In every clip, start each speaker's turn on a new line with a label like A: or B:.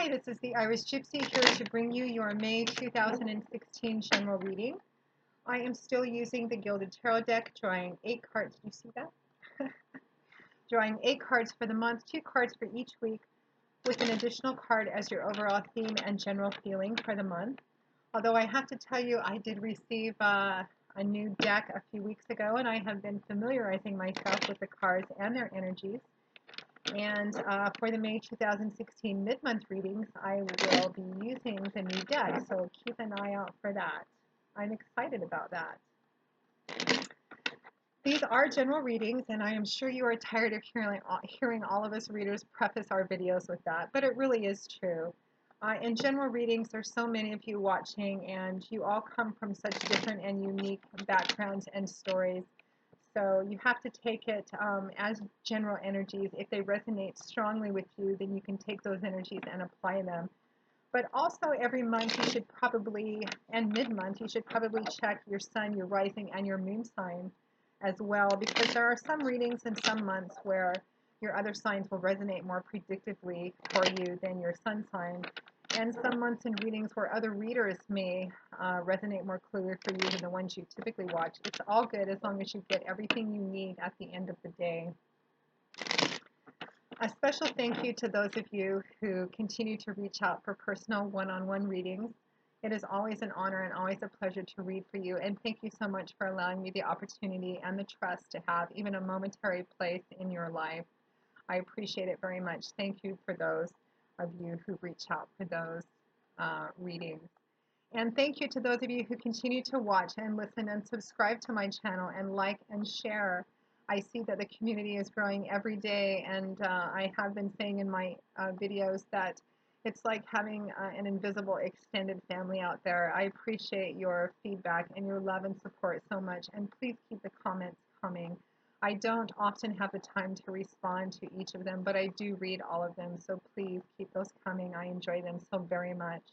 A: Hi, this is the Irish Gypsy here to bring you your May 2016 general reading. I am still using the Gilded Tarot deck, drawing 8 cards. Do you see that? Drawing 8 cards for the month, 2 cards for each week, with an additional card as your overall theme and general feeling for the month. Although I have to tell you, I did receive a new deck a few weeks ago, and I have been familiarizing myself with the cards and their energies. And for the May 2016 mid-month readings, I will be using the new deck, so keep an eye out for that. I'm excited about that. These are general readings, and I am sure you are tired of hearing all of us readers preface our videos with that, but it really is true. In general readings, there's so many of you watching, and you all come from such different and unique backgrounds and stories. So you have to take it as general energies. If they resonate strongly with you, then you can take those energies and apply them. But also every month you should probably, and mid-month, you should probably check your sun, your rising, and your moon sign as well, because there are some readings in some months where your other signs will resonate more predictively for you than your sun sign. And some months in readings where other readers may resonate more clearly for you than the ones you typically watch. It's all good as long as you get everything you need at the end of the day. A special thank you to those of you who continue to reach out for personal one-on-one readings. It is always an honor and always a pleasure to read for you. And thank you so much for allowing me the opportunity and the trust to have even a momentary place in your life. I appreciate it very much. Thank you for those of you who reach out for those readings. And thank you to those of you who continue to watch and listen and subscribe to my channel and like and share. I see that the community is growing every day, and I have been saying in my videos that it's like having an invisible extended family out there. I appreciate your feedback and your love and support so much, and please keep the comments coming. I don't often have the time to respond to each of them, but I do read all of them, so please keep those coming. I enjoy them so very much.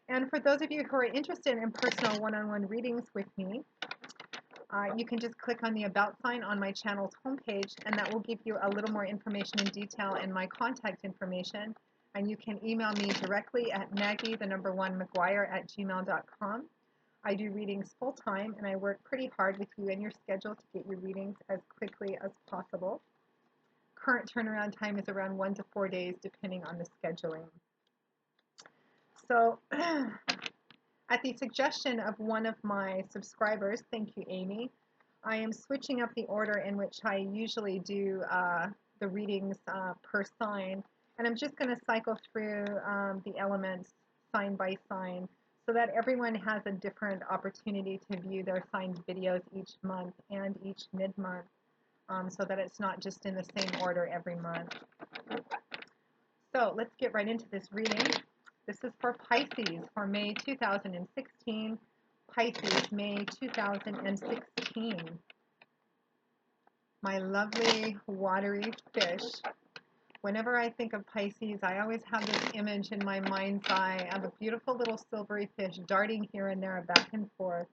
A: And for those of you who are interested in personal one-on-one readings with me, you can just click on the About sign on my channel's homepage, and that will give you a little more information in detail and my contact information. And you can email me directly at maggie1mcguire@gmail.com. I do readings full-time, and I work pretty hard with you and your schedule to get your readings as quickly as possible. Current turnaround time is around 1 to 4 days, depending on the scheduling. So, at the suggestion of one of my subscribers, thank you, Amy, I am switching up the order in which I usually do the readings per sign, and I'm just going to cycle through the elements sign by sign, so that everyone has a different opportunity to view their signed videos each month and each mid-month, so that it's not just in the same order every month. So let's get right into this reading. This is for Pisces for May 2016. Pisces, May 2016. My lovely watery fish. Whenever I think of Pisces, I always have this image in my mind's eye of a beautiful little silvery fish darting here and there back and forth.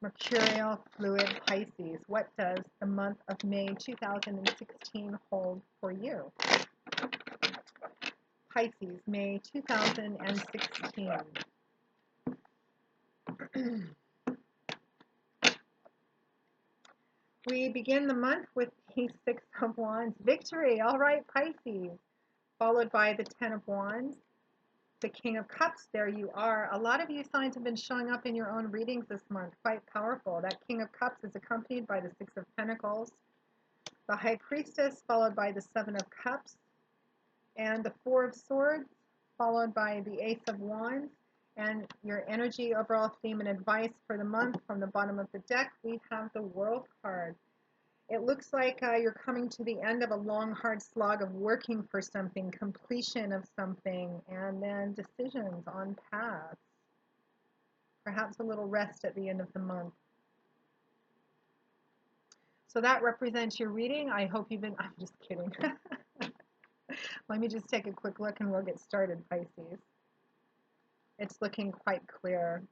A: Mercurial fluid Pisces. What does the month of May 2016 hold for you? Pisces, May 2016. We begin the month with the 6 of Wands. Victory! All right, Pisces. Followed by the 10 of Wands. The King of Cups, there you are. A lot of you signs have been showing up in your own readings this month. Quite powerful. That King of Cups is accompanied by the 6 of Pentacles. The High Priestess, followed by the 7 of Cups. And the 4 of Swords, followed by the Ace of Wands. And your energy, overall theme, and advice for the month from the bottom of the deck, we have the World card. It looks like you're coming to the end of a long, hard slog of working for something, completion of something, and then decisions on paths. Perhaps a little rest at the end of the month. So that represents your reading. I hope you've been, I'm just kidding. Let me just take a quick look and we'll get started, Pisces. It's looking quite clear.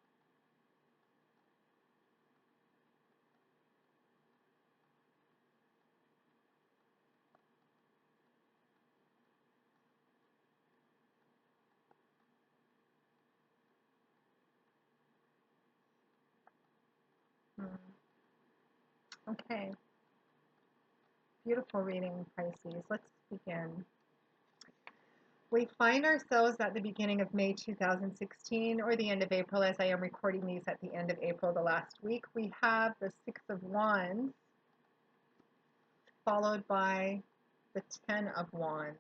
A: Mm. Okay, beautiful reading, Pisces. Let's begin. We find ourselves at the beginning of May 2016 or the end of April, as I am recording these at the end of April, the last week. We have the Six of Wands followed by the Ten of Wands.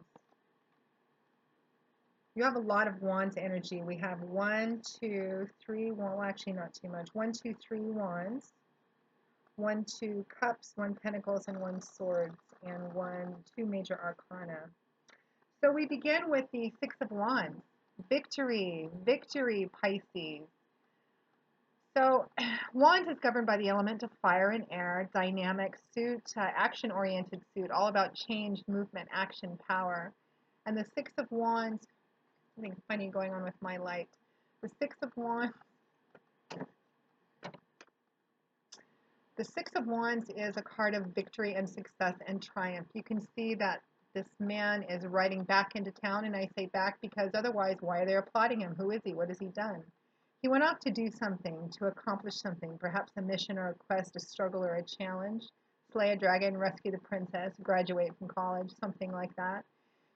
A: You have a lot of Wands energy. We have one, two, three, well, actually not too much. One, two, three Wands, one, two Cups, one Pentacles, and one Swords, and one, two major arcana. So we begin with the Six of Wands. Victory, victory, Pisces. So Wands is governed by the element of fire and air, dynamic suit, action-oriented suit, all about change, movement, action, power. And the Six of Wands, something funny going on with my light. The Six of Wands, the Six of Wands is a card of victory and success and triumph. You can see that this man is riding back into town, and I say back because otherwise, why are they applauding him? Who is he? What has he done? He went off to do something, to accomplish something, perhaps a mission or a quest, a struggle or a challenge, slay a dragon, rescue the princess, graduate from college, something like that.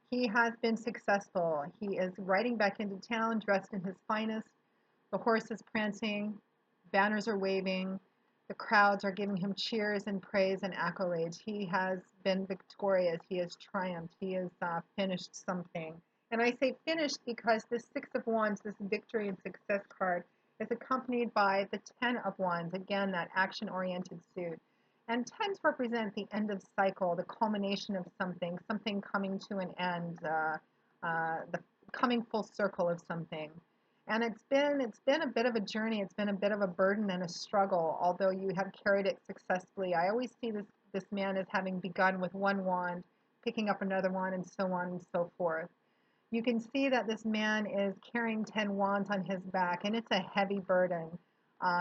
A: He has been successful. He is riding back into town dressed in his finest. The horse is prancing, banners are waving, the crowds are giving him cheers and praise and accolades. He has been victorious. He has triumphed. He has finished something. And I say finished because this Six of Wands, this victory and success card, is accompanied by the Ten of Wands, again, that action-oriented suit. And tens represent the end of cycle, the culmination of something, something coming to an end, the coming full circle of something. And it's been a bit of a journey. It's been a bit of a burden and a struggle, although you have carried it successfully. I always see this man as having begun with one wand, picking up another one, and so on and so forth. You can see that this man is carrying 10 wands on his back, and it's a heavy burden.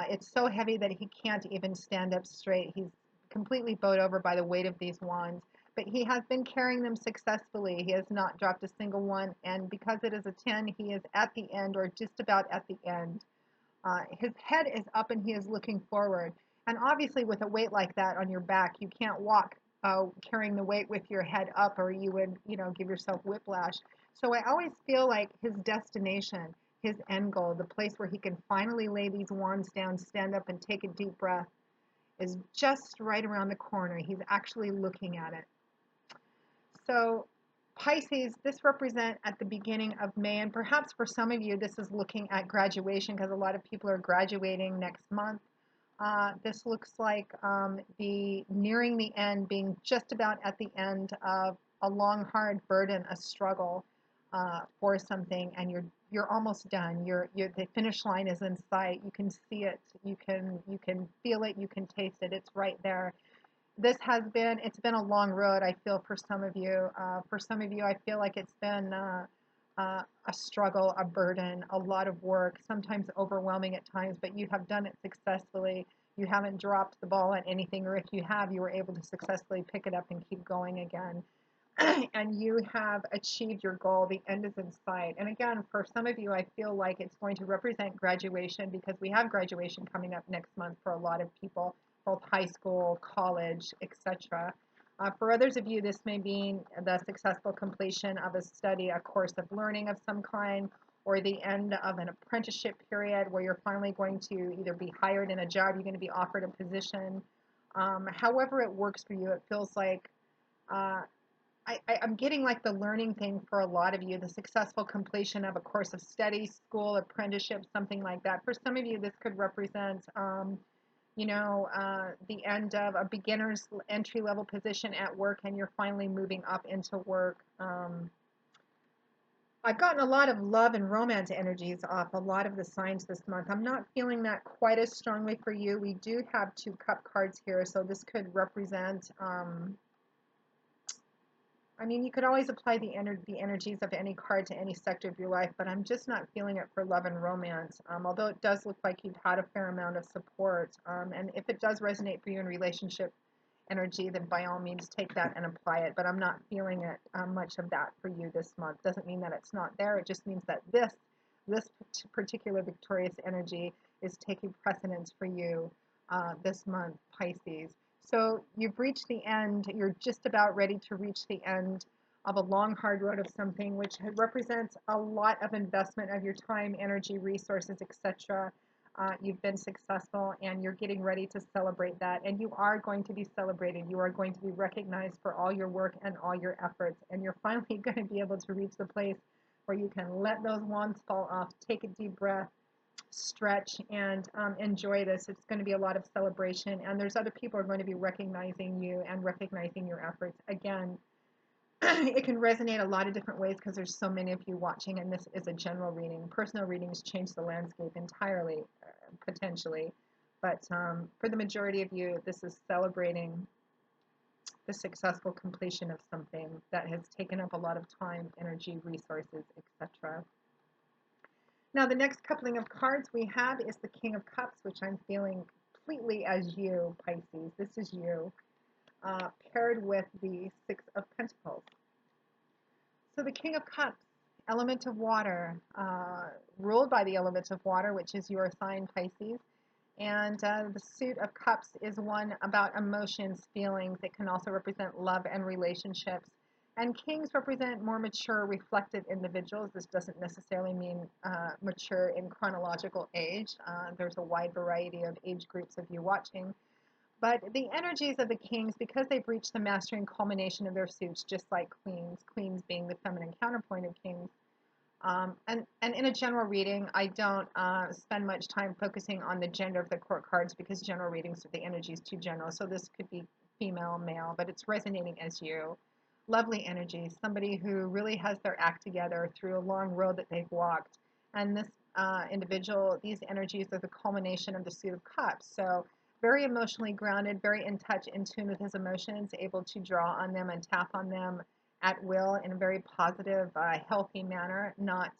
A: It's so heavy that he can't even stand up straight. He's completely bowed over by the weight of these wands, but he has been carrying them successfully. He has not dropped a single one, and because it is a 10, he is at the end or just about at the end. His head is up and he is looking forward. And obviously, with a weight like that on your back, you can't walk carrying the weight with your head up, or you would, give yourself whiplash. So I always feel like his destination, his end goal, the place where he can finally lay these wands down, stand up, and take a deep breath, is just right around the corner. He's actually looking at it. So Pisces, this represent at the beginning of May, and perhaps for some of you, this is looking at graduation because a lot of people are graduating next month. This looks like the nearing the end, being just about at the end of a long, hard burden, a struggle for something, and you're almost done. The finish line is in sight. You can see it. You can feel it. You can taste it. It's right there. It's been a long road. I feel for some of you. For some of you, I feel like it's been a struggle, a burden, a lot of work, sometimes overwhelming at times, but you have done it successfully. You haven't dropped the ball on anything, or if you have, you were able to successfully pick it up and keep going again. And you have achieved your goal. The end is in sight. And again, for some of you, I feel like it's going to represent graduation because we have graduation coming up next month for a lot of people, both high school, college, etc. For others of you, this may be the successful completion of a study, a course of learning of some kind, or the end of an apprenticeship period where you're finally going to either be hired in a job, you're going to be offered a position. However it works for you, it feels like uh, I'm getting like the learning thing for a lot of you, the successful completion of a course of study, school, apprenticeship, something like that. For some of you, this could represent, the end of a beginner's entry level position at work and you're finally moving up into work. I've gotten a lot of love and romance energies off a lot of the signs this month. I'm not feeling that quite as strongly for you. We do have two cup cards here, so this could represent you could always apply the energies of any card to any sector of your life, but I'm just not feeling it for love and romance. Although it does look like you've had a fair amount of support, and if it does resonate for you in relationship energy, then by all means take that and apply it. But I'm not feeling it much of that for you this month. Doesn't mean that it's not there. It just means that this particular victorious energy is taking precedence for you. this month, Pisces. So you've reached the end. You're just about ready to reach the end of a long, hard road of something, which represents a lot of investment of your time, energy, resources, etc. You've been successful and you're getting ready to celebrate that. And you are going to be celebrated. You are going to be recognized for all your work and all your efforts. And you're finally going to be able to reach the place where you can let those wands fall off, take a deep breath, stretch, and enjoy this. It's going to be a lot of celebration. And there's other people who are going to be recognizing you and recognizing your efforts. Again, it can resonate a lot of different ways because there's so many of you watching, and this is a general reading. Personal readings change the landscape entirely, potentially. But for the majority of you, this is celebrating the successful completion of something that has taken up a lot of time, energy, resources, etc. Now, the next coupling of cards we have is the King of Cups, which I'm feeling completely as you, Pisces. This is you, paired with the Six of Pentacles. So the King of Cups, element of water, ruled by the element of water, which is your sign, Pisces. And the Suit of Cups is one about emotions, feelings. It can also represent love and relationships. And kings represent more mature, reflective individuals. This doesn't necessarily mean mature in chronological age. There's a wide variety of age groups of you watching. But the energies of the kings, because they've reached the mastery and culmination of their suits, just like queens being the feminine counterpoint of kings. And in a general reading, I don't spend much time focusing on the gender of the court cards because general readings, the energy is too general. So this could be female, male, but it's resonating as you. Lovely energy, somebody who really has their act together through a long road that they've walked. And this individual, these energies are the culmination of the Suit of Cups. So very emotionally grounded, very in touch, in tune with his emotions, able to draw on them and tap on them at will in a very positive, healthy manner, not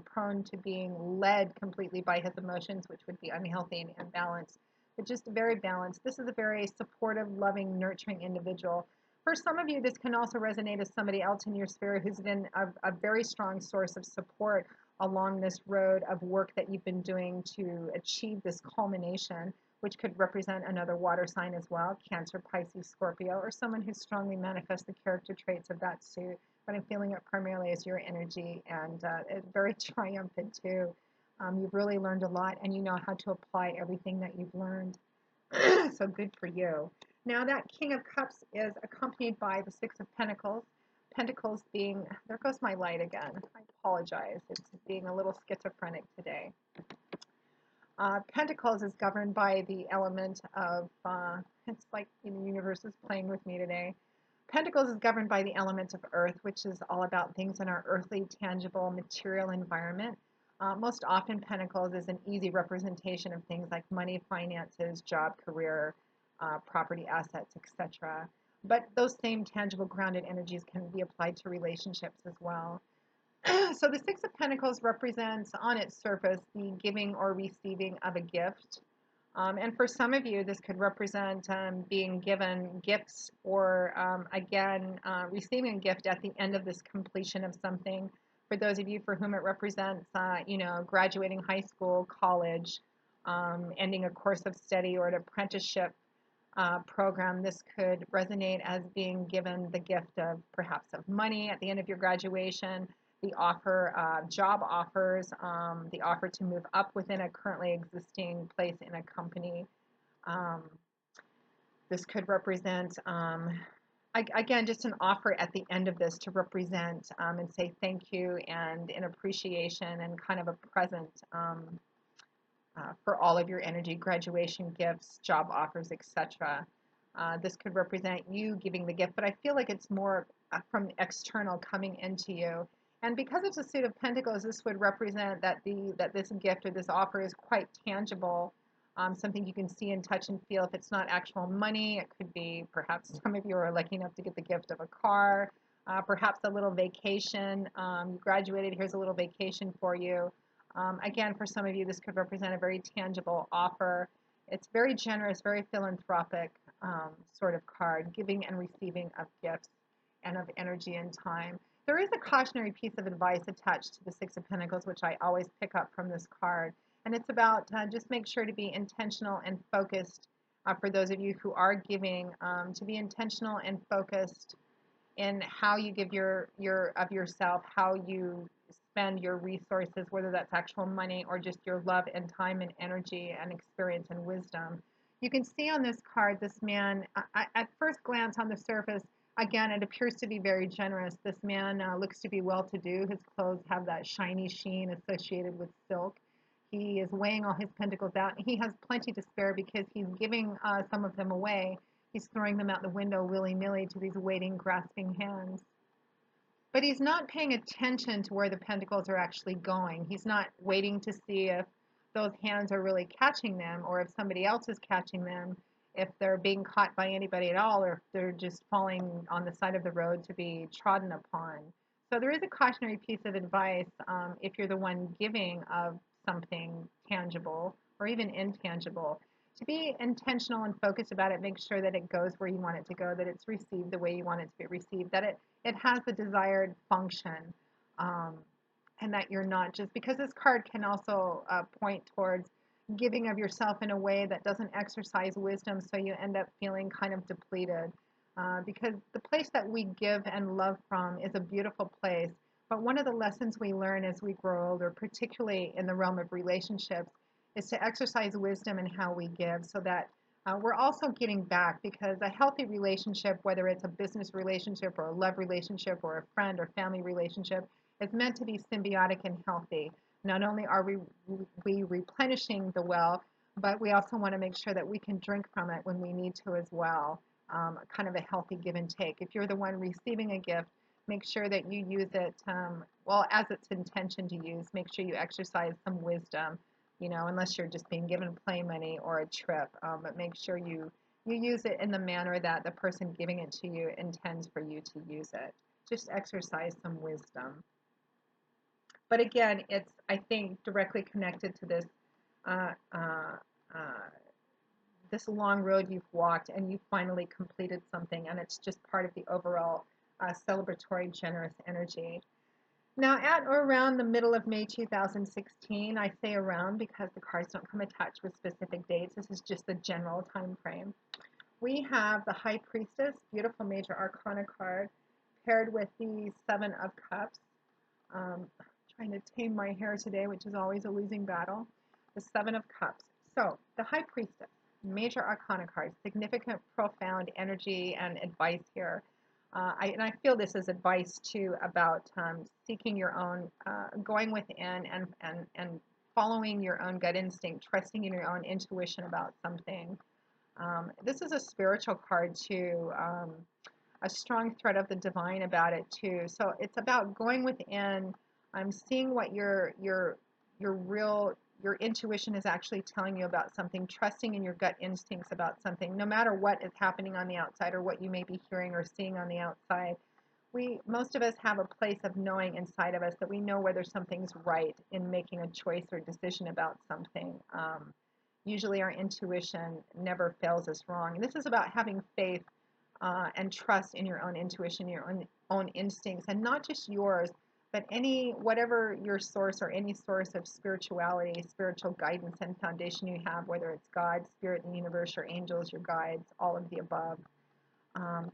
A: prone to being led completely by his emotions, which would be unhealthy and imbalanced, but just very balanced. This is a very supportive, loving, nurturing individual. For some of you, this can also resonate as somebody else in your sphere who's been a very strong source of support along this road of work that you've been doing to achieve this culmination, which could represent another water sign as well, Cancer, Pisces, Scorpio, or someone who strongly manifests the character traits of that suit. But I'm feeling it primarily as your energy, and it's very triumphant too. You've really learned a lot, and you know how to apply everything that you've learned. So good for you. Now that King of Cups is accompanied by the Six of Pentacles. Pentacles being, there goes my light again. I apologize. It's being a little schizophrenic today. Pentacles is governed by the element of, it's like the universe is playing with me today. Pentacles is governed by the element of earth, which is all about things in our earthly, tangible, material environment. Most often, Pentacles is an easy representation of things like money, finances, job, career, property, assets, etc. But those same tangible, grounded energies can be applied to relationships as well. So the Six of Pentacles represents on its surface the giving or receiving of a gift. And for some of you, this could represent being given gifts or, again, receiving a gift at the end of this completion of something. For those of you for whom it represents, graduating high school, college, ending a course of study or an apprenticeship program, this could resonate as being given the gift of perhaps of money at the end of your graduation, the offer, job offers, the offer to move up within a currently existing place in a company. This could represent, again, just an offer at the end of this to represent and say thank you and in appreciation and kind of a present for all of your energy, graduation gifts, job offers, etc. This could represent you giving the gift, but I feel like it's more from external coming into you. And because it's a Suit of Pentacles, this would represent that this gift or this offer is quite tangible, something you can see and touch and feel. If it's not actual money, it could be perhaps some of you are lucky enough to get the gift of a car, perhaps a little vacation. You graduated, here's a little vacation for you. Again, for some of you, this could represent a very tangible offer. It's very generous, very philanthropic sort of card, giving and receiving of gifts and of energy and time. There is a cautionary piece of advice attached to the Six of Pentacles, which I always pick up from this card. And it's about just make sure to be intentional and focused for those of you who are giving, to be intentional and focused in how you give your of yourself, how you spend your resources, whether that's actual money or just your love and time and energy and experience and wisdom. You can see on this card, this man, at first glance on the surface, again, it appears to be very generous. This man looks to be well to do. His clothes have that shiny sheen associated with silk. He is weighing all his pentacles out. He has plenty to spare because he's giving some of them away. He's throwing them out the window willy-nilly to these waiting, grasping hands. But he's not paying attention to where the pentacles are actually going. He's not waiting to see if those hands are really catching them or if somebody else is catching them, if they're being caught by anybody at all, or if they're just falling on the side of the road to be trodden upon. So there is a cautionary piece of advice if you're the one giving of something tangible or even intangible, to be intentional and focused about it. Make sure that it goes where you want it to go, that it's received the way you want it to be received, that it has the desired function, um, and that you're not just, because this card can also point towards giving of yourself in a way that doesn't exercise wisdom, so you end up feeling kind of depleted. Because the place that we give and love from is a beautiful place, but one of the lessons we learn as we grow older, particularly in the realm of relationships, is to exercise wisdom in how we give, so that we're also getting back, because a healthy relationship, whether it's a business relationship or a love relationship or a friend or family relationship, is meant to be symbiotic and healthy. Not only are we replenishing the well, but we also want to make sure that we can drink from it when we need to as well. Kind of a healthy give and take. If you're the one receiving a gift, make sure that you use it, well, as it's intention to use. Make sure you exercise some wisdom, unless you're just being given play money or a trip. But make sure you use it in the manner that the person giving it to you intends for you to use it. Just exercise some wisdom. But again, it's, I think, directly connected to uh, uh, uh, this long road you've walked, and you finally completed something, and it's just part of the overall celebratory, generous energy. Now, at or around the middle of May 2016, I say around because the cards don't come attached with specific dates. This is just the general time frame. We have the High Priestess, beautiful major arcana card, paired with the Seven of Cups. Trying to tame my hair today, which is always a losing battle. The Seven of Cups. So, the High Priestess, major arcana card, significant, profound energy and advice here. And I feel this is advice too about seeking your own, going within and following your own gut instinct, trusting in your own intuition about something. This is a spiritual card too, a strong thread of the divine about it too. So it's about going within. I'm seeing what your intuition is actually telling you about something, trusting in your gut instincts about something, no matter what is happening on the outside or what you may be hearing or seeing on the outside. Most of us have a place of knowing inside of us that we know whether something's right in making a choice or decision about something. Usually our intuition never fails us wrong. And this is about having faith and trust in your own intuition, your own instincts, and not just yours, but whatever your source or any source of spirituality, spiritual guidance and foundation you have, whether it's God, spirit, and universe, your angels, your guides, all of the above.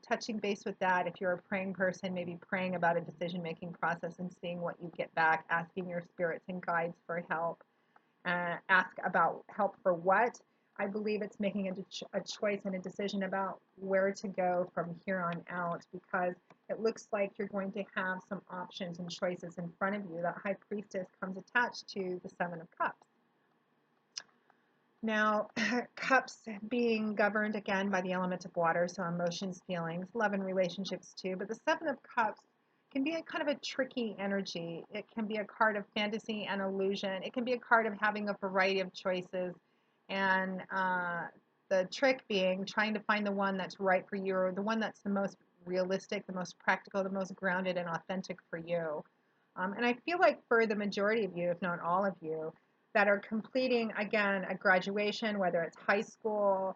A: Touching base with that, if you're a praying person, maybe praying about a decision-making process and seeing what you get back, asking your spirits and guides for help. Ask about help for what. I believe it's making a choice and a decision about where to go from here on out, because it looks like you're going to have some options and choices in front of you. That High Priestess comes attached to the Seven of Cups. Now, cups being governed again by the element of water, so emotions, feelings, love, and relationships too. But the Seven of Cups can be a kind of a tricky energy. It can be a card of fantasy and illusion. It can be a card of having a variety of choices, and the trick being trying to find the one that's right for you, or the one that's the most realistic, the most practical, the most grounded and authentic for you. And I feel like for the majority of you, if not all of you, that are completing, again, a graduation, whether it's high school,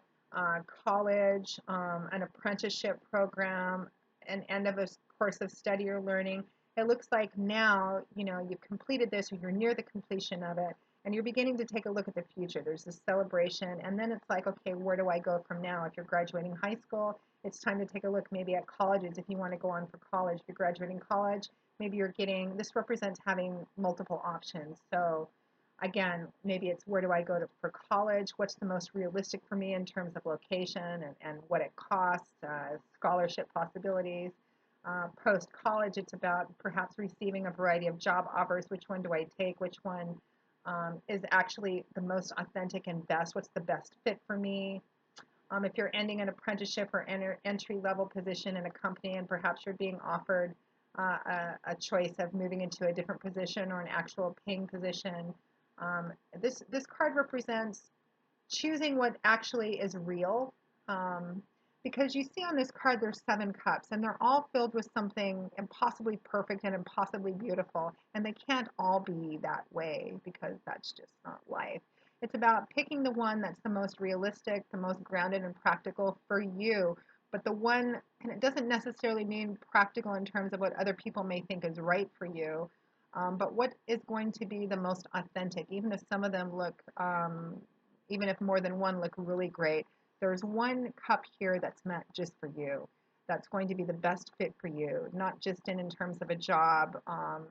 A: college, an apprenticeship program, an end of a course of study or learning. It looks like now, you've completed this, or you're near the completion of it, and you're beginning to take a look at the future. There's this celebration, and then it's like, okay, where do I go from now? If you're graduating high school, it's time to take a look maybe at colleges if you want to go on for college. If you're graduating college, maybe you're getting, this represents having multiple options. So again, maybe it's where do I go to for college? What's the most realistic for me in terms of location and what it costs, scholarship possibilities. Post college, it's about perhaps receiving a variety of job offers. Which one do I take? Which one is actually the most authentic and best? What's the best fit for me? If you're ending an apprenticeship or entry level position in a company and perhaps you're being offered a choice of moving into a different position or an actual paying position, this card represents choosing what actually is real. Um, because you see on this card, there's 7 cups, and they're all filled with something impossibly perfect and impossibly beautiful. And they can't all be that way because that's just not life. It's about picking the one that's the most realistic, the most grounded and practical for you. But the one, and it doesn't necessarily mean practical in terms of what other people may think is right for you, but what is going to be the most authentic, even if some of them look even if more than one look really great, there's one cup here that's meant just for you. That's going to be the best fit for you, not just in terms of a job,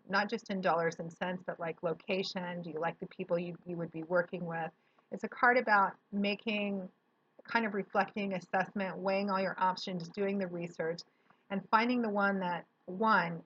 A: not just in dollars and cents, but like location. Do you like the people you would be working with? It's a card about making kind of reflecting assessment, weighing all your options, doing the research, and finding the one that, one,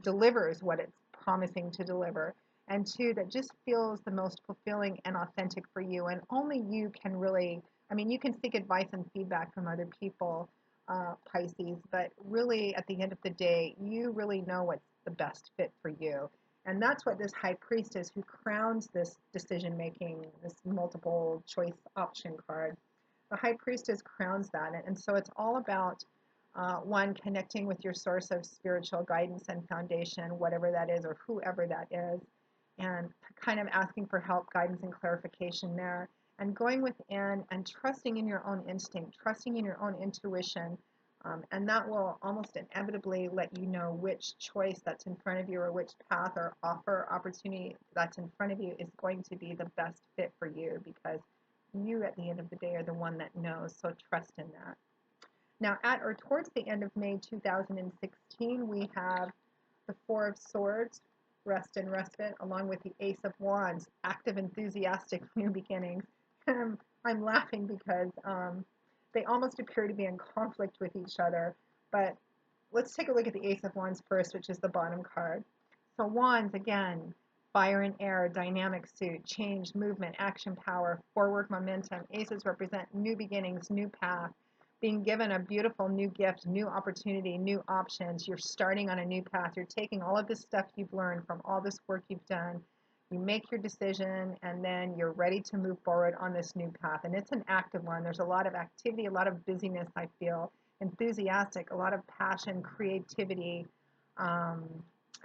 A: delivers what it's promising to deliver, and two, that just feels the most fulfilling and authentic for you. And only you can really, I mean, you can seek advice and feedback from other people, Pisces, but really at the end of the day, you really know what's the best fit for you. And that's what this high priestess who crowns this decision making, this multiple choice option card, the high priestess crowns that. And so it's all about one, connecting with your source of spiritual guidance and foundation, whatever that is or whoever that is, and kind of asking for help, guidance, and clarification there, and going within and trusting in your own instinct, trusting in your own intuition. And that will almost inevitably let you know which choice that's in front of you or which path or offer opportunity that's in front of you is going to be the best fit for you, because you at the end of the day are the one that knows. So trust in that. Now, at or towards the end of May 2016, we have the Four of Swords, rest and respite, along with the Ace of Wands, active, enthusiastic new beginnings. I'm laughing because they almost appear to be in conflict with each other. But let's take a look at the Ace of Wands first, which is the bottom card. So Wands, again, fire and air, dynamic suit, change, movement, action power, forward momentum. Aces represent new beginnings, new path, being given a beautiful new gift, new opportunity, new options. You're starting on a new path. You're taking all of this stuff you've learned from all this work you've done. You make your decision, and then you're ready to move forward on this new path. And it's an active one. There's a lot of activity, a lot of busyness, I feel, enthusiastic, a lot of passion, creativity. Um,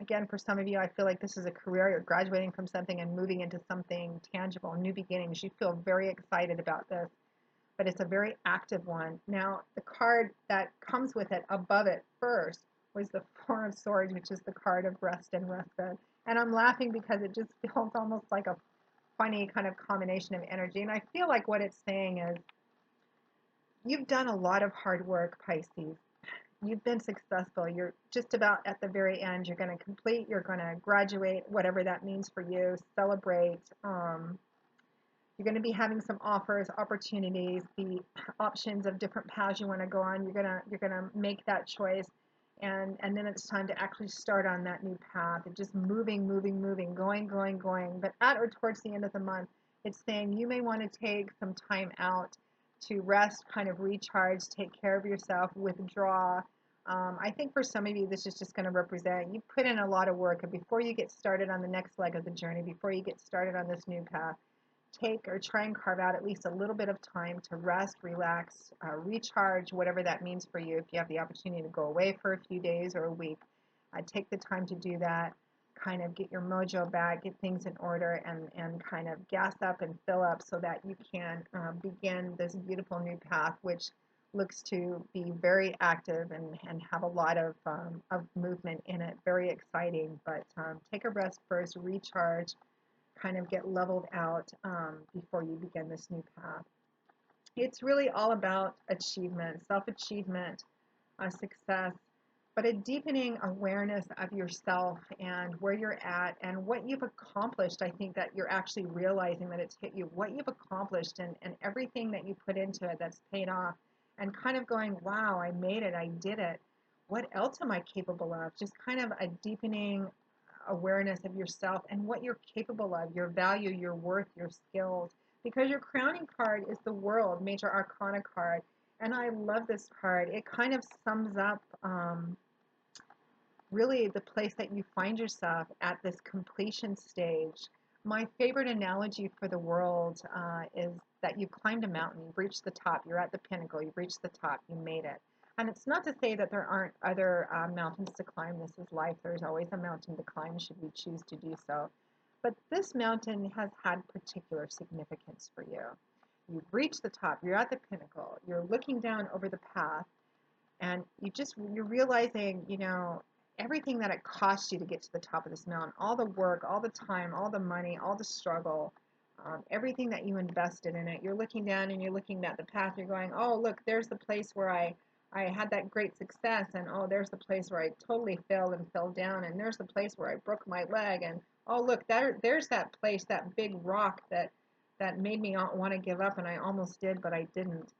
A: Again, for some of you, I feel like this is a career. You're graduating from something and moving into something tangible, new beginnings. You feel very excited about this, but it's a very active one. Now, the card that comes with it above it first was the Four of Swords, which is the card of rest and respite. And I'm laughing because it just feels almost like a funny kind of combination of energy. And I feel like what it's saying is you've done a lot of hard work, Pisces. You've been successful. You're just about at the very end. You're going to complete, you're going to graduate, whatever that means for you, celebrate. You're going to be having some offers, opportunities, the options of different paths you want to go on. You're gonna make that choice, and then it's time to actually start on that new path. And just moving, moving, moving, going, going, going. But at or towards the end of the month, it's saying you may want to take some time out to rest, kind of recharge, take care of yourself, withdraw. I think for some of you, this is just going to represent you put in a lot of work, and before you get started on the next leg of the journey, before you get started on this new path, take or try and carve out at least a little bit of time to rest, relax, recharge, whatever that means for you. If you have the opportunity to go away for a few days or a week, take the time to do that, kind of get your mojo back, get things in order, and kind of gas up and fill up so that you can begin this beautiful new path, which looks to be very active and have a lot of movement in it. Very exciting, but take a rest first, recharge, kind of get leveled out before you begin this new path. It's really all about achievement, self-achievement, success, but a deepening awareness of yourself and where you're at and what you've accomplished. I think that you're actually realizing that it's hit you, what you've accomplished, and everything that you put into it that's paid off, and kind of going, wow, I made it, I did it. What else am I capable of? Just kind of a deepening awareness of yourself and what you're capable of, your value, your worth, your skills. Because your crowning card is the World, Major Arcana card. And I love this card. It kind of sums up really the place that you find yourself at this completion stage. My favorite analogy for the world is that you've climbed a mountain, you've reached the top, you're at the pinnacle, you've reached the top, you made it. And it's not to say that there aren't other mountains to climb. This is life. There's always a mountain to climb should we choose to do so. But this mountain has had particular significance for you. You've reached the top, you're at the pinnacle, you're looking down over the path, and you're realizing, everything that it cost you to get to the top of this mountain, all the work, all the time, all the money, all the struggle, everything that you invested in it. You're looking down and you're looking at the path. You're going, oh, look, there's the place where I had that great success, and oh, there's the place where I totally failed and fell down, and there's the place where I broke my leg, and oh, look, there's that place, that big rock that made me want to give up, and I almost did, but I didn't.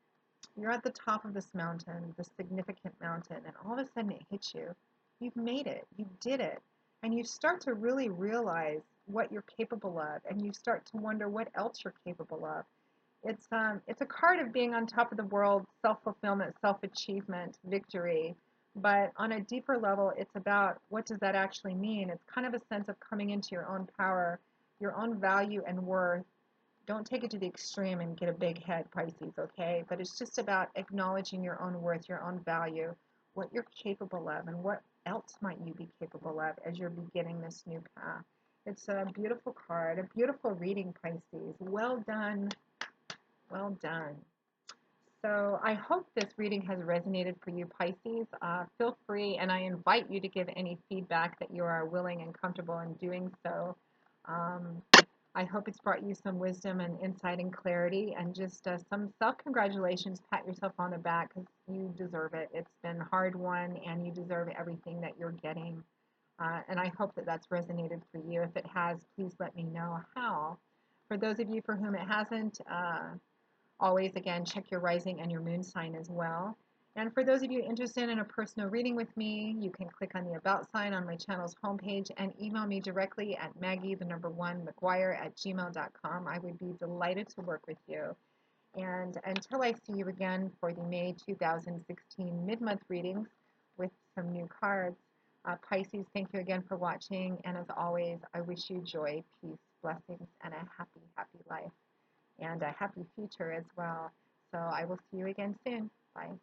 A: You're at the top of this mountain, this significant mountain, and all of a sudden it hits you. You've made it. You did it. And you start to really realize what you're capable of, and you start to wonder what else you're capable of. It's a card of being on top of the world, self-fulfillment, self-achievement, victory. But on a deeper level, it's about what does that actually mean? It's kind of a sense of coming into your own power, your own value and worth. Don't take it to the extreme and get a big head, Pisces, okay? But it's just about acknowledging your own worth, your own value, what you're capable of, and what else might you be capable of as you're beginning this new path. It's a beautiful card, a beautiful reading, Pisces. Well done. Well done. So I hope this reading has resonated for you, Pisces. Feel free, and I invite you to give any feedback that you are willing and comfortable in doing so. Um, I hope it's brought you some wisdom and insight and clarity, and just some self-congratulations. Pat yourself on the back because you deserve it. It's been hard won, and you deserve everything that you're getting. And I hope that that's resonated for you. If it has, please let me know how. For those of you for whom it hasn't, always, again, check your rising and your moon sign as well. And for those of you interested in a personal reading with me, you can click on the About sign on my channel's homepage and email me directly at maggie1mcguire@gmail.com. I would be delighted to work with you. And until I see you again for the May 2016 mid-month readings with some new cards, Pisces, thank you again for watching. And as always, I wish you joy, peace, blessings, and a happy, happy life and a happy future as well. So I will see you again soon. Bye.